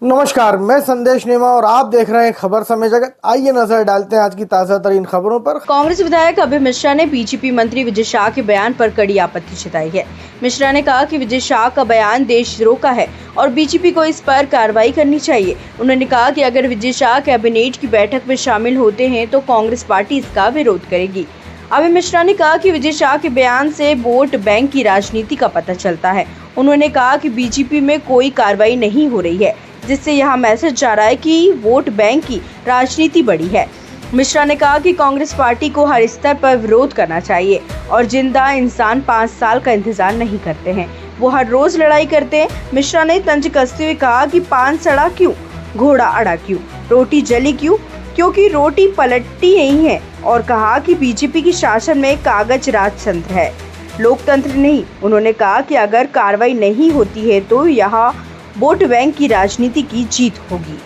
नमस्कार, मैं संदेश नेमा और आप देख रहे हैं खबर समय जगत। आइए नजर डालते हैं आज की ताजा तरीन खबरों पर। कांग्रेस विधायक अभय मिश्रा ने बीजेपी मंत्री विजय शाह के बयान पर कड़ी आपत्ति जताई है। मिश्रा ने कहा कि विजय शाह का बयान देशद्रोह का है और बीजेपी को इस पर कार्रवाई करनी चाहिए। उन्होंने कहा कि अगर विजय शाह कैबिनेट की बैठक में शामिल होते हैं तो कांग्रेस पार्टी इसका विरोध करेगी। अभय मिश्रा ने कहा कि विजय शाह के बयान से वोट बैंक की राजनीति का पता चलता है। उन्होंने कहा कि बीजेपी में कोई कार्रवाई नहीं हो रही है, जिससे यह मैसेज जा रहा है कि वोट बैंक की राजनीति बड़ी है। मिश्रा ने कहा कि कांग्रेस पार्टी को हर स्तर पर विरोध करना चाहिए और जिंदा इंसान 5 साल का इंतजार नहीं करते हैं, वो हर रोज लड़ाई करते हैं। मिश्रा ने तंज कसते हुए कहा कि पान सड़ा क्यों, घोड़ा अड़ा क्यों, रोटी जली क्यों, क्योंकि रोटी पलटती नहीं है, और कहा कि बीजेपी की शासन में कागज राजतंत्र है, लोकतंत्र नहीं। उन्होंने कहा कि अगर कार्रवाई नहीं होती है तो यहाँ वोट बैंक की राजनीति की जीत होगी।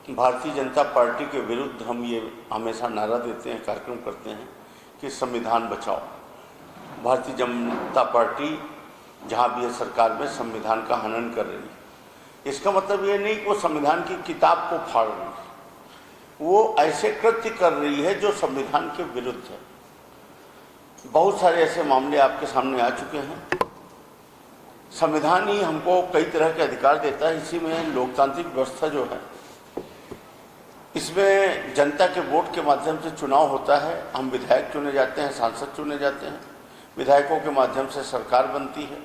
भारतीय जनता पार्टी के विरुद्ध हम ये हमेशा नारा देते हैं, कार्यक्रम करते हैं कि संविधान बचाओ। भारतीय जनता पार्टी जहाँ भी है सरकार में संविधान का हनन कर रही है। इसका मतलब ये नहीं कि वो संविधान की किताब को फाड़ रही है, वो ऐसे कृत्य कर रही है जो संविधान के विरुद्ध है। बहुत सारे ऐसे मामले आपके सामने आ चुके हैं। संविधान ही हमको कई तरह के अधिकार देता है। इसी में लोकतांत्रिक व्यवस्था जो है, इसमें जनता के वोट के माध्यम से चुनाव होता है। हम विधायक चुने जाते हैं, सांसद चुने जाते हैं, विधायकों के माध्यम से सरकार बनती है,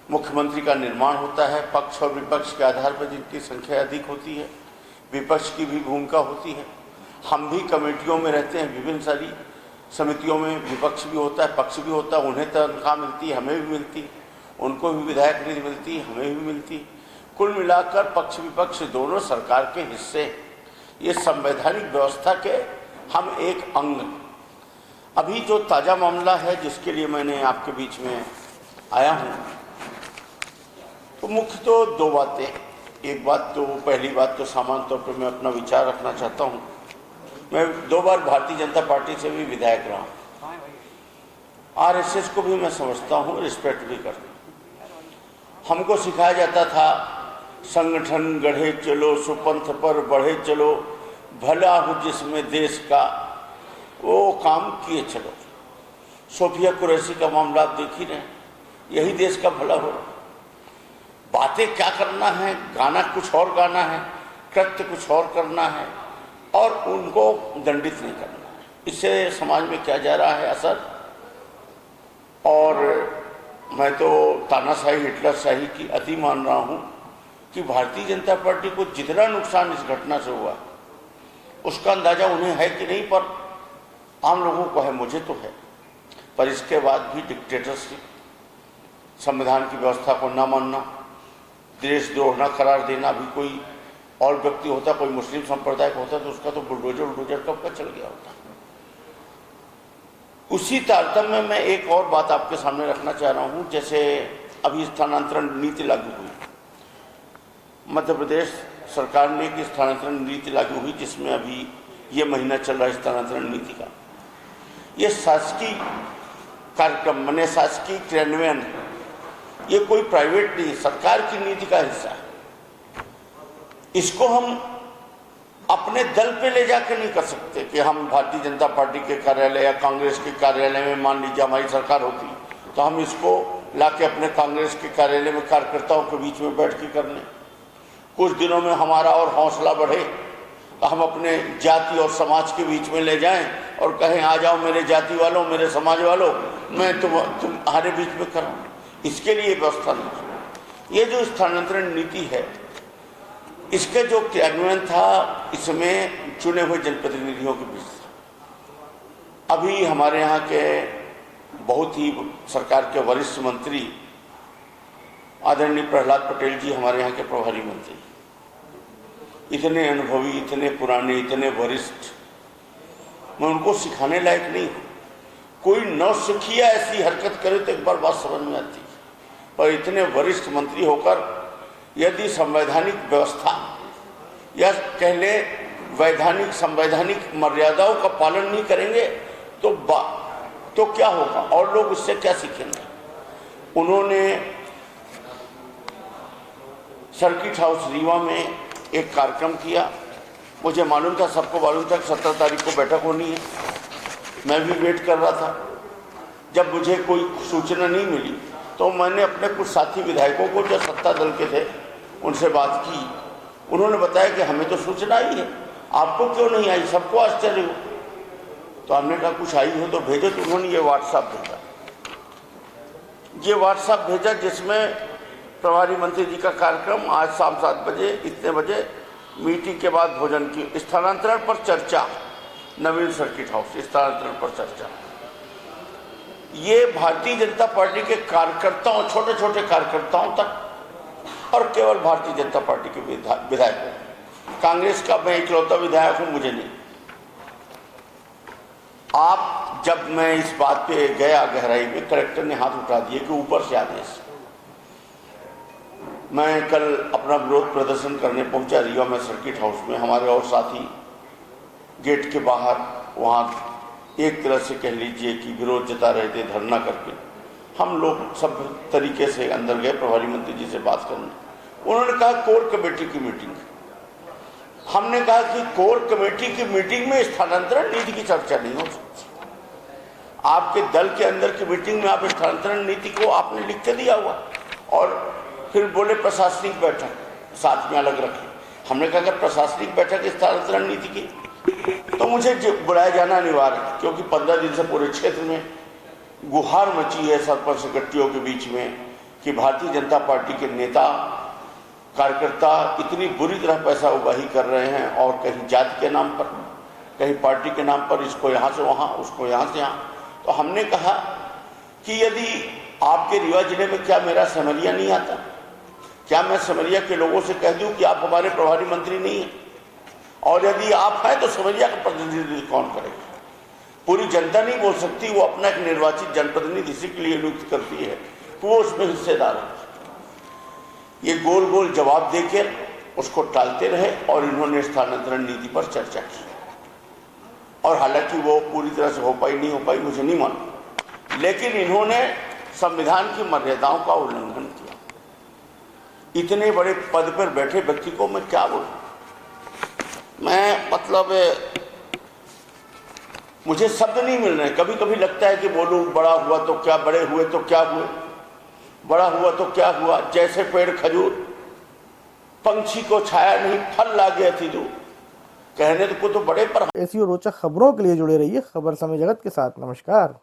मुख्यमंत्री का निर्माण होता है। पक्ष और विपक्ष के आधार पर जिनकी संख्या अधिक होती है, विपक्ष की भी भूमिका होती है। हम भी कमेटियों में रहते हैं, विभिन्न सारी समितियों में विपक्ष भी होता है, पक्ष भी होता है। उन्हें तनख्वाह मिलती है, हमें भी मिलती है, उनको भी विधायक निधि मिलती है, हमें भी मिलती है। कुल मिलाकर पक्ष विपक्ष दोनों सरकार के हिस्से, ये संवैधानिक व्यवस्था के हम एक अंग। अभी जो ताज़ा मामला है जिसके लिए मैंने आपके बीच में आया हूँ, तो मुख्य तो दो बातें। एक बात तो, पहली बात तो सामान्य तौर पर मैं अपना विचार रखना चाहता हूँ। मैं 2 बार भारतीय जनता पार्टी से भी विधायक रहा हूँ। आरएसएस को भी मैं समझता हूँ, रिस्पेक्ट भी करता हूँ। हमको सिखाया जाता था, संगठन गढ़े चलो, सुपंथ पर बढ़े चलो, भला हो जिसमें देश का वो काम किए चलो। सोफिया कुरैशी का मामला आप देख ही रहे हैं, यही देश का भला हो। बातें क्या करना है, गाना कुछ और गाना है, कृत्य कुछ और करना है, और उनको दंडित नहीं करना है। इससे समाज में क्या जा रहा है असर। और मैं तो तानाशाही, हिटलरशाही की अति मान रहा हूँ कि भारतीय जनता पार्टी को जितना नुकसान इस घटना से हुआ उसका अंदाजा उन्हें है कि नहीं, पर आम लोगों को है, मुझे तो है। पर इसके बाद भी डिक्टेटरशिप, संविधान की व्यवस्था को न मानना, देशद्रोह न करार देना। भी कोई और व्यक्ति होता, कोई मुस्लिम संप्रदाय का होता तो उसका तो बुलडोजर कब का चल गया होता। उसी तारतम्य में मैं एक और बात आपके सामने रखना चाह रहा हूँ। जैसे अभी स्थानांतरण नीति लागू हुई, मध्य प्रदेश सरकार ने एक स्थानांतरण नीति लागू हुई, जिसमें अभी ये महीना चल रहा है स्थानांतरण नीति का। ये शासकीय कार्यक्रम माने शासकीय क्रियान्वयन है, ये कोई प्राइवेट नहीं, सरकार की नीति का हिस्सा है। इसको हम अपने दल पे ले जाकर नहीं कर सकते कि हम भारतीय जनता पार्टी के कार्यालय या कांग्रेस के कार्यालय में, मान लीजिए हमारी सरकार होती तो हम इसको लाके अपने कांग्रेस के कार्यालय में कार्यकर्ताओं के बीच में बैठ के करने। कुछ दिनों में हमारा और हौसला बढ़े, हम अपने जाति और समाज के बीच में ले जाएं और कहें आ जाओ मेरे जाति वालों, मेरे समाज वालों, मैं तुम्हारे बीच में करूँ। इसके लिए व्यवस्था नहीं। ये जो स्थानांतरण नीति है, इसके जो क्रियान्वयन था, इसमें चुने हुए जनप्रतिनिधियों के बीच था। अभी हमारे यहाँ के बहुत ही सरकार के वरिष्ठ मंत्री आदरणीय प्रहलाद पटेल जी, हमारे यहाँ के प्रभारी मंत्री, इतने अनुभवी, इतने पुराने, इतने वरिष्ठ, मैं उनको सिखाने लायक नहीं हूँ। कोई नौसिखिया ऐसी हरकत करे तो एक बार बात समझ में आती है, पर इतने वरिष्ठ मंत्री होकर यदि संवैधानिक व्यवस्था या कह ले वैधानिक संवैधानिक मर्यादाओं का पालन नहीं करेंगे तो क्या होगा, और लोग उससे क्या सीखेंगे। उन्होंने सर्किट हाउस रीवा में एक कार्यक्रम किया। मुझे मालूम था, सबको मालूम था कि 17 तारीख को बैठक होनी है। मैं भी वेट कर रहा था। जब मुझे कोई सूचना नहीं मिली तो मैंने अपने कुछ साथी विधायकों को जो सत्ता दल के थे उनसे बात की। उन्होंने बताया कि हमें तो सूचना आई है, आपको क्यों नहीं आई, सबको आश्चर्य हो। तो हमने कहा कुछ आई हो तो भेजो। तो उन्होंने ये व्हाट्सएप भेजा जिसमें प्रभारी मंत्री जी का कार्यक्रम आज शाम 7 बजे इतने बजे मीटिंग के बाद भोजन की स्थानांतरण पर चर्चा, नवीन सर्किट हाउस स्थानांतरण पर चर्चा। ये भारतीय जनता पार्टी के कार्यकर्ताओं, छोटे छोटे कार्यकर्ताओं तक और केवल भारतीय जनता पार्टी के विधायकों, कांग्रेस का मैं इकलौता विधायक हूं, मुझे नहीं। आप जब मैं इस बात पे गया गहराई में, कलेक्टर ने हाथ उठा दिए कि ऊपर से आदेश। मैं कल अपना विरोध प्रदर्शन करने पहुंचा रीवा में सर्किट हाउस में। हमारे और साथी गेट के बाहर वहाँ एक तरह से कह लीजिए कि विरोध जता रहे थे, धरना करके। हम लोग सब तरीके से अंदर गए प्रभारी मंत्री जी से बात करने। उन्होंने कहा कोर कमेटी की मीटिंग। हमने कहा कि कोर कमेटी की मीटिंग में स्थानांतरण नीति की चर्चा नहीं हो सकती। आपके दल के अंदर की मीटिंग में आप स्थानांतरण नीति को आपने लिख के दिया हुआ, और फिर बोले प्रशासनिक बैठक साथ में अलग रखें। हमने कहा अगर प्रशासनिक बैठक स्थानांतरण नीति की तो मुझे बुलाया जाना अनिवार्य है, क्योंकि 15 दिन से पूरे क्षेत्र में गुहार मची है सरपंच सेक्रेटरियों के बीच में कि भारतीय जनता पार्टी के नेता कार्यकर्ता इतनी बुरी तरह पैसा उगाही कर रहे हैं, और कहीं जाति के नाम पर, कहीं पार्टी के नाम पर, इसको यहाँ से वहाँ, उसको यहाँ से यहाँ। तो हमने कहा कि यदि आपके रीवा जिले में क्या मेरा समरिया नहीं आता, क्या मैं समरिया के लोगों से कह दूं कि आप हमारे प्रभारी मंत्री नहीं हैं, और यदि आप हैं तो समरिया का प्रतिनिधित्व कौन करेगा? पूरी जनता नहीं बोल सकती, वो अपना एक निर्वाचित जनप्रतिनिधि इसी के लिए नियुक्त करती है कि वो उसमें हिस्सेदार है। ये गोल गोल जवाब देकर उसको टालते रहे, और इन्होंने स्थानांतरण नीति पर चर्चा की, और हालांकि वो पूरी तरह से हो पाई नहीं हो पाई मुझे नहीं मालूम, लेकिन इन्होंने संविधान की मर्यादाओं का उल्लंघन किया। इतने बड़े पद पर बैठे व्यक्ति को मैं क्या बोलूं? मैं मतलब मुझे शब्द नहीं मिल रहे। कभी कभी लगता है कि बोलूं बड़ा हुआ तो क्या, बड़े हुए तो क्या हुए, बड़ा हुआ तो क्या हुआ। जैसे पेड़ खजूर, पंछी को छाया नहीं, फल लागे अति दूर, कहने को तो बड़े पर। ऐसी और रोचक खबरों के लिए जुड़े रहिए खबर समय जगत के साथ। नमस्कार।